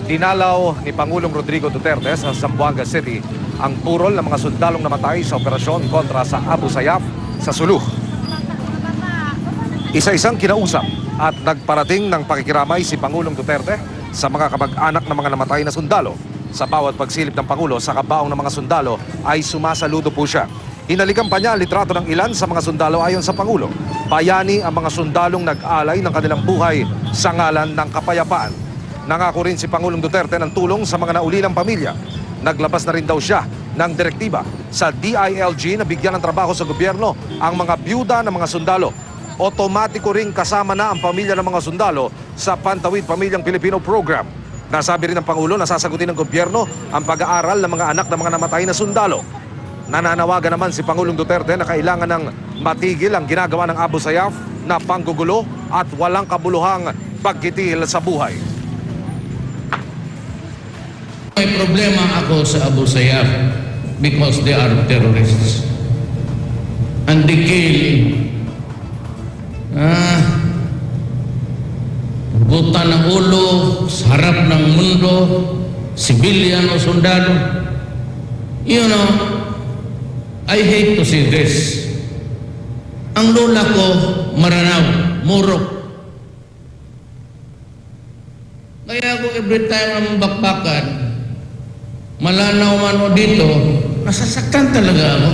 Dinalaw ni Pangulong Rodrigo Duterte sa Zamboanga City ang purol ng mga sundalong namatay sa operasyon kontra sa Abu Sayyaf sa Suluh. Isa-isang kinausap at nagparating ng pakikiramay si Pangulong Duterte sa mga kamag-anak ng mga namatay na sundalo. Sa bawat pagsilip ng Pangulo sa kabaong ng mga sundalo ay sumasaludo po siya. Hinalikan pa niya ang litrato ng ilan sa mga sundalo ayon sa Pangulo. Bayani ang mga sundalong nag-alay ng kanilang buhay sa ngalan ng kapayapaan. Nangako rin si Pangulong Duterte ng tulong sa mga naulilang pamilya. Naglabas na rin daw siya ng direktiba sa DILG na bigyan ng trabaho sa gobyerno ang mga byuda ng mga sundalo. Otomatiko ring kasama na ang pamilya ng mga sundalo sa Pantawid Pamilyang Pilipino Program. Nasabi rin ng Pangulo na sasagutin ng gobyerno ang pag-aaral ng mga anak ng mga namatay na sundalo. Nananawagan naman si Pangulong Duterte na kailangan ng matigil ang ginagawa ng Abu Sayyaf na panggugulo at walang kabuluhang pagkitil sa buhay. May problema ako sa Abu Sayyaf because they are terrorists. And they kill buta ng ulo sa harap ng mundo, civilian o sundalo. You know, I hate to say this. Ang lola ko, Maranao, Murok. Kaya ako every time na bakbakan, Malanaw man o dito, nasasaktan talaga ako.